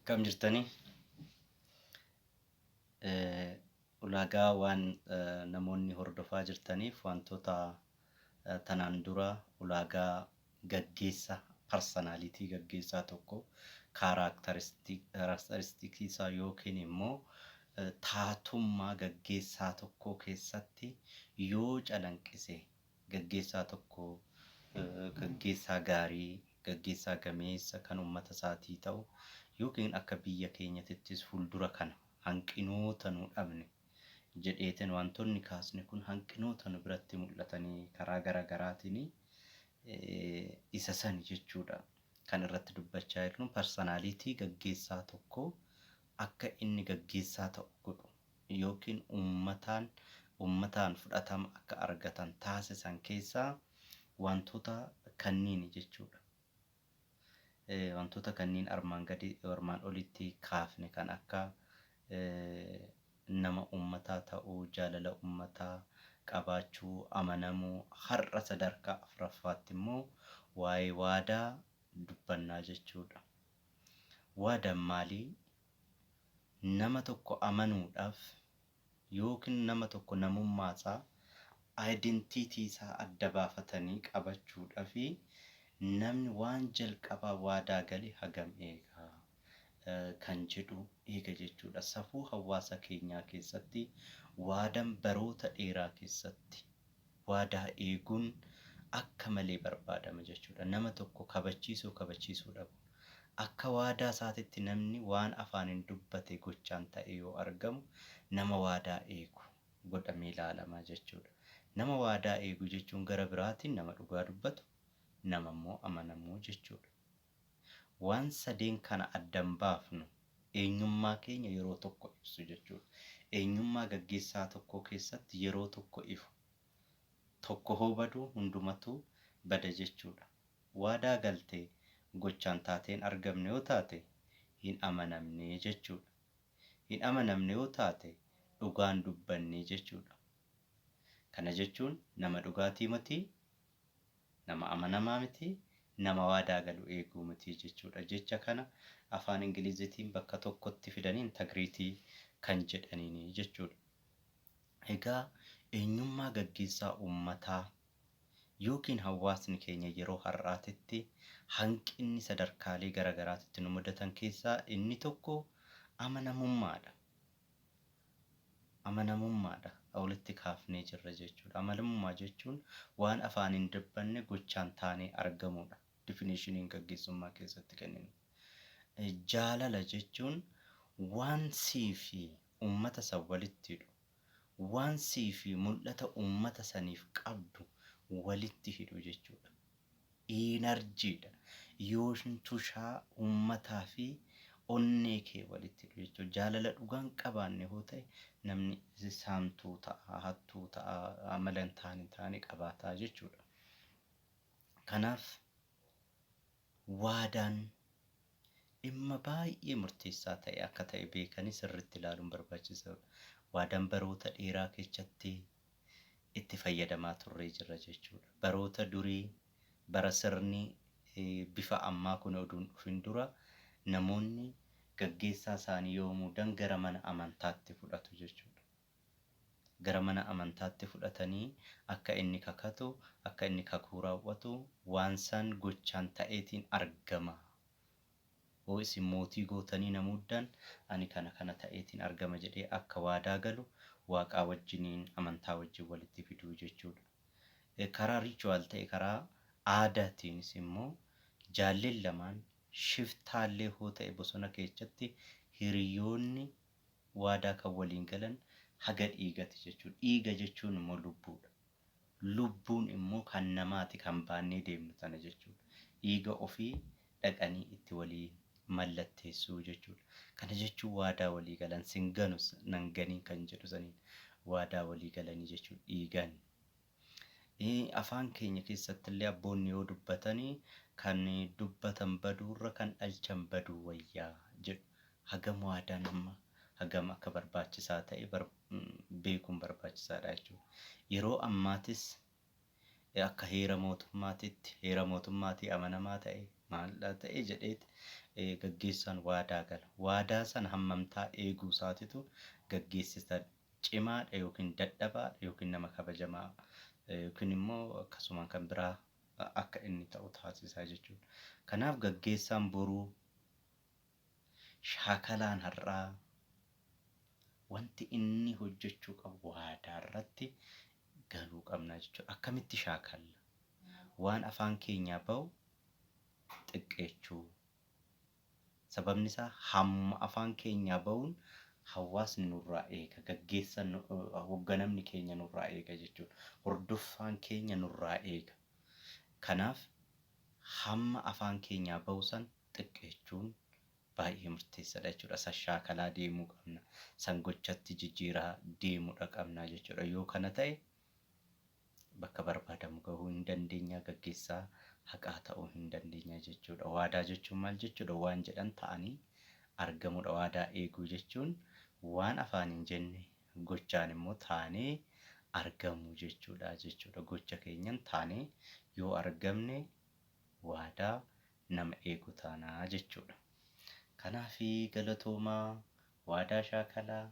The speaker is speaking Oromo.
Akkam jirtanii? Ulaagaa waan namoonni hordofaa jirtaniif wantoota tanaan dura ulaagaa gaggeessa personalitii gaggeessaa tokko kaaraakteristikii isaa yookiin immoo taatummaa gaggeessaa tokko keessatti yoo calanqise gaggeessaa tokko gaggeessaa gaarii gaggeessaa gameessa kan uummata isaatii ta'u yookiin akka biyya keenyattis fuuldura kana hanqinoota nu dhabne jedheetiin wantoonni kaasne kun hanqinoota nu biratti mul'atanii karaa garaagaraatiin isa san jechuudha. Kan irratti dubbachaa jirru personalitii gaggeessaa tokko akka inni gaggeessaa ta'u godhu yookiin uummataan fudhatama akka argatan taasisan keessaa wantoota kanniin jechuudha. Wantoota kanniin armaan olitti kaafne kan akka nama uummataa ta'uu, jaalala uummataa qabaachuu, amanamuu, har'a sadarkaa afuraffaatti immoo waa'ee waadaa dubbannaa jechuudha. Waadaan maalii? Nama tokko amanuudhaaf yookiin nama tokko namummaa isaa identiitii isaa adda baafatanii qabachuudhaaf namni waan jalqabaa waadaa galee hagam eegaa kan jedhu eega jechuudha. Safuu hawaasa keenyaa keessatti waadaan baroota dheeraa keessatti waadaa eeguun akka malee barbaadama jechuudha. Nama tokko kabachiisuu dhabu. Akka waadaa isaatitti namni waan afaaniin dubbate gochaan ta'e yoo argamu nama waadaa eegu godhamee ilaalamaa jechuudha. Nama waadaa eegu jechuun gara biraatiin nama dhugaa dubbatu, nama immoo amanamuu jechuudha. Waan sadeen kana addan baafnu eenyummaa keenya yeroo tokko ibsu jechuudha. Eenyummaa gaggeessaa tokko keessatti yeroo tokko ifu tokko hubatu hundumatu bada jechuudha. Waadaa galtee gochaan taateen argamne yoo taate hin amanamne jechuudha. Hin amanamne yoo taate dhugaan dubbanne jechuudha. Kana jechuun nama dhugaatii miti, nama amanamaa miti, nama waadaa galu eeguu miti jechuudha. Jecha kana afaan Ingiliziitiin bakka tokkotti fidanii integriitii kan jedhaniini jechuudha. Egaa eenyummaa gaggeessaa uummataa yookiin hawaasni keenya yeroo har'aatitti hanqinni sadarkaalee garaagaraatti nu mudatan keessaa inni tokko amanamummaadha. Amanamummaadha. Walitti kaafnee jirra jechuudha. Amanamummaa jechuun waan afaaniin dubbanne gochaan taanee argamudha. Definiishiniin gaggeessummaa keessatti kenninu. Jaalala jechuun waan sii fi uummata san walitti hidhu, waan sii fi mul'ata uummata saniif qabdu walitti hidhu jechuudha. Iinarjiidha. Yoo tushaa uummataa fi onnee kee walitti hidhu jechuudha. Jaalala dhugaan qabaanne hoo ta'e namni saamtuu ta'a, hattuu ta'a, amala hin taane qabaataa jechuudha. Kanaaf waadaan dhimma baay'ee murteessaa ta'e akka ta'e beekanii sirriitti ilaaluun barbaachisaadha. Waadaan baroota dheeraa keessatti itti fayyadamaa turree jirra jechuudha. Baroota durii bara sirni bifa ammaa kun oduun dhufin dura namoonni gaggeessaa isaanii yoo muudan gara mana amantaatti fudhatu jechuudha. Gara mana amantaatti fudhatanii akka inni kakatu, akka inni kakuu raawwatu waan san gochaan ta'eetiin argama. Hoo isin mootii gootanii na muuddan ani kana ta'eetiin argama jedhee akka waadaa galu waaqaa wajjiniin amantaa wajjin walitti fiduu jechuudha. Karaa richuwaal ta'e karaa aadaatiinis immoo jaalleen lamaan shiftaallee hoo ta'e bosona keessatti hiriyoonni waadaa kan waliin galan haga dhiigati jechuudha. Dhiiga jechuun immoo lubbuudha. Lubbuun immoo kan namaati kan baannee deemnu sana jechuudha. Dhiiga ofii dhaqanii itti walii mallatteessuu jechuudha. Kana jechuun waadaa walii galan singanus nanganii kan jedhu saniin waadaa walii galanii jechuudha dhiigan. Afaan keenya keessatti illee abboonni yoo dubbatanii kan dubbatan baduurra kan dhalchan baduu wayyaa jedhu. Hagam waadaan amma hagam akka barbaachisaa ta'e beekuun barbaachisaadha jechuudha. Yeroo ammaatis akka heera mootummaatii amanamaa ta'e maal ta'e jedheeti gaggeessaan waadaa gala. Waadaa sana hammamtaa eeguu isaatitu gaggeessisa cimaadha yookiin dadhabaadha yookiin nama kabajamaa yookiin immoo akkasuma kan biraa akka inni ta'u taasisaa jechuudha. Kanaaf gaggeessaan boruu shaakalaan har'aa wanti inni hojjechuu qabu waadaa irratti galuu qabna jechuudha. Akkamitti shaakalla? Waan afaan keenyaa bahu xiqqeechuu. Sababni isaa hamma afaan keenyaa bahuun hawaasni nurraa eega. Gaggeessaan hoogganamni keenya nurraa eega jechuudha. Hordoffaan keenya nurraa eega. Kanaaf hamma afaan keenyaa bahu san xiqqeechuun baay'ee murteessaadha jechuudha. San shaakalaa deemuu qabna. San gochatti jijjiiraa deemuudha qabna jechuudha. Yoo kana ta'e bakka barbaadamu gahuu hin dandeenya. Gaggeessaa haqaa ta'uu hin dandeenya jechuudha. Waadaa jechuun maal jechuudha? Waan jedhan ta'anii argamudha. Waadaa eeguu jechuun waan afaan hin jenne gochaan immoo taanee argamu jechuudha. Gocha keenyan taanee yoo argamne waadaa nama eegu taanaa jechuudha. Kanaafi galatoomaa waadaa shaakalaa.